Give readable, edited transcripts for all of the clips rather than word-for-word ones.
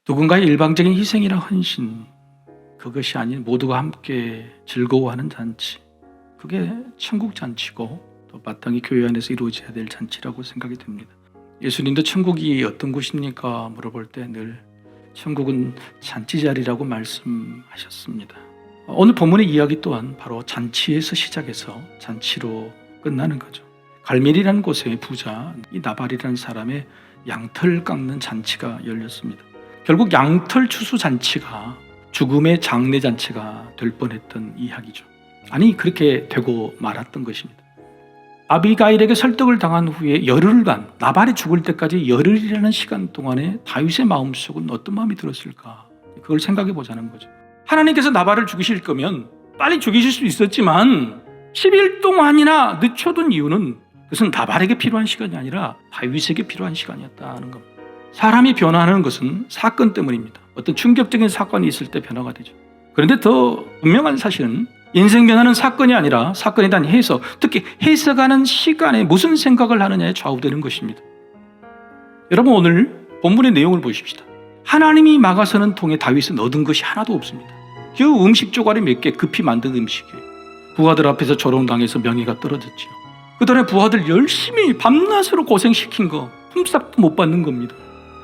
누군가의 일방적인 희생이나 헌신, 그것이 아닌 모두가 함께 즐거워하는 잔치, 그게 천국 잔치고 또 마땅히 교회 안에서 이루어져야 될 잔치라고 생각이 됩니다. 예수님도 천국이 어떤 곳입니까? 물어볼 때 늘 천국은 잔치 자리라고 말씀하셨습니다. 오늘 본문의 이야기 또한 바로 잔치에서 시작해서 잔치로 끝나는 거죠. 갈멜이라는 곳에 부자 이 나발이라는 사람의 양털 깎는 잔치가 열렸습니다. 결국 양털 추수 잔치가 죽음의 장례 잔치가 될 뻔했던 이야기죠. 아니, 그렇게 되고 말았던 것입니다. 아비가일에게 설득을 당한 후에 열흘간, 나발이 죽을 때까지 열흘이라는 시간 동안에 다윗의 마음속은 어떤 마음이 들었을까? 그걸 생각해 보자는 거죠. 하나님께서 나발을 죽이실 거면 빨리 죽이실 수 있었지만 10일 동안이나 늦춰둔 이유는 그것은 나발에게 필요한 시간이 아니라 다윗에게 필요한 시간이었다는 겁니다. 사람이 변화하는 것은 사건 때문입니다. 어떤 충격적인 사건이 있을 때 변화가 되죠. 그런데 더 분명한 사실은 인생 변화는 사건이 아니라 사건에 대한 해석, 특히 해석하는 시간에 무슨 생각을 하느냐에 좌우되는 것입니다. 여러분, 오늘 본문의 내용을 보십시다. 하나님이 막아서는 통에 다윗은 얻은 것이 하나도 없습니다. 그 음식 조각이 몇 개 급히 만든 음식이에요. 부하들 앞에서 조롱당해서 명예가 떨어졌지요. 그다음에 부하들 열심히 밤낮으로 고생시킨 거 흠싹도 못 받는 겁니다.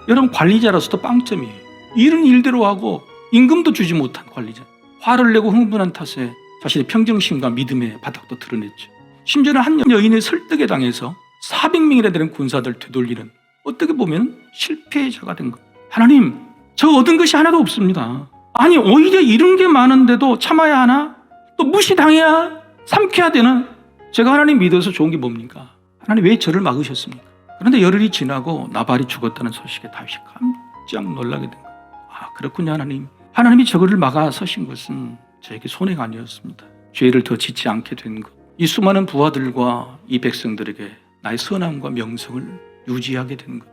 여러분, 관리자라서도 빵점이에요. 일은 일대로 하고 임금도 주지 못한 관리자. 화를 내고 흥분한 탓에 자신의 평정심과 믿음의 바닥도 드러냈죠. 심지어는 한 여인의 설득에 당해서 400명이나 되는 군사들 되돌리는, 어떻게 보면 실패자가 된 것. 하나님, 저 얻은 것이 하나도 없습니다. 아니, 오히려 이런 게 많은데도 참아야 하나? 또 무시당해야? 삼켜야 되나? 제가 하나님 믿어서 좋은 게 뭡니까? 하나님 왜 저를 막으셨습니까? 그런데 열흘이 지나고 나발이 죽었다는 소식에 다윗이 깜짝 놀라게 된 거예요. 아, 그렇군요, 하나님. 하나님이 저거를 막아 서신 것은 저에게 손해가 아니었습니다. 죄를 더 짓지 않게 된 것. 이 수많은 부하들과 이 백성들에게 나의 선함과 명성을 유지하게 된 것.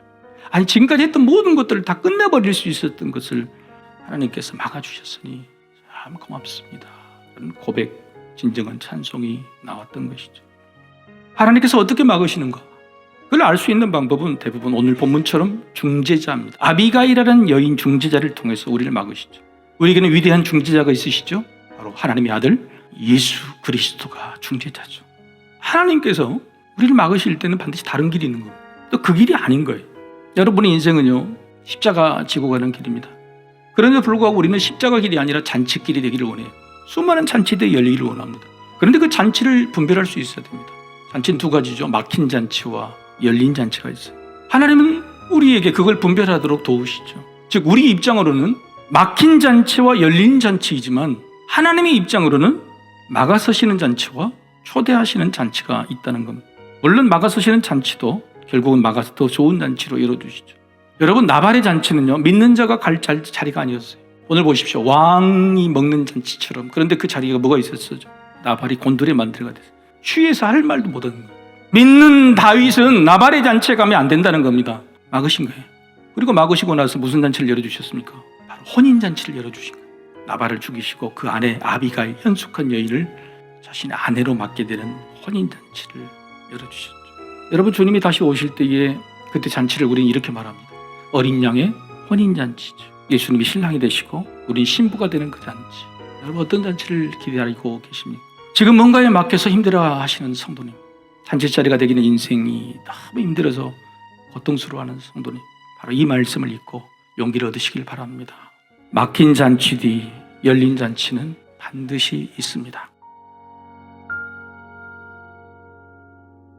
아니, 지금까지 했던 모든 것들을 다 끝내버릴 수 있었던 것을 하나님께서 막아주셨으니 참 고맙습니다. 그런 고백, 진정한 찬송이 나왔던 것이죠. 하나님께서 어떻게 막으시는가? 그걸 알 수 있는 방법은 대부분 오늘 본문처럼 중재자입니다. 아비가일이라는 여인 중재자를 통해서 우리를 막으시죠. 우리에게는 위대한 중재자가 있으시죠. 바로 하나님의 아들 예수 그리스도가 중재자죠. 하나님께서 우리를 막으실 때는 반드시 다른 길이 있는 겁니다. 또 그 길이 아닌 거예요. 여러분의 인생은요, 십자가 지고 가는 길입니다. 그런데 불구하고 우리는 십자가 길이 아니라 잔치길이 되기를 원해요. 수많은 잔치들이 열리기를 원합니다. 그런데 그 잔치를 분별할 수 있어야 됩니다. 잔치는 두 가지죠. 막힌 잔치와 열린 잔치가 있어요. 하나님은 우리에게 그걸 분별하도록 도우시죠. 즉, 우리 입장으로는 막힌 잔치와 열린 잔치이지만 하나님의 입장으로는 막아서시는 잔치와 초대하시는 잔치가 있다는 겁니다. 물론 막아서시는 잔치도 결국은 막아서 더 좋은 잔치로 열어주시죠. 여러분, 나발의 잔치는요, 믿는 자가 갈 자리가 아니었어요. 오늘 보십시오. 왕이 먹는 잔치처럼. 그런데 그 자리가 뭐가 있었어요? 나발이 곤돌에 만들어가 됐어요. 취해서 할 말도 못하는 거예요. 믿는 다윗은 나발의 잔치에 가면 안 된다는 겁니다. 막으신 거예요. 그리고 막으시고 나서 무슨 잔치를 열어주셨습니까? 바로 혼인잔치를 열어주신 거예요. 나발을 죽이시고 그 아내 아비가일, 현숙한 여인을 자신의 아내로 맡게 되는 혼인잔치를 열어주셨죠. 여러분, 주님이 다시 오실 때에 그때 잔치를 우리는 이렇게 말합니다. 어린 양의 혼인잔치죠. 예수님이 신랑이 되시고 우린 신부가 되는 그 잔치. 여러분, 어떤 잔치를 기다리고 계십니까? 지금 뭔가에 막혀서 힘들어하시는 성도님, 잔치자리가 되기는 인생이 너무 힘들어서 고통스러워하는 성도님, 바로 이 말씀을 읽고 용기를 얻으시길 바랍니다. 막힌 잔치 뒤 열린 잔치는 반드시 있습니다.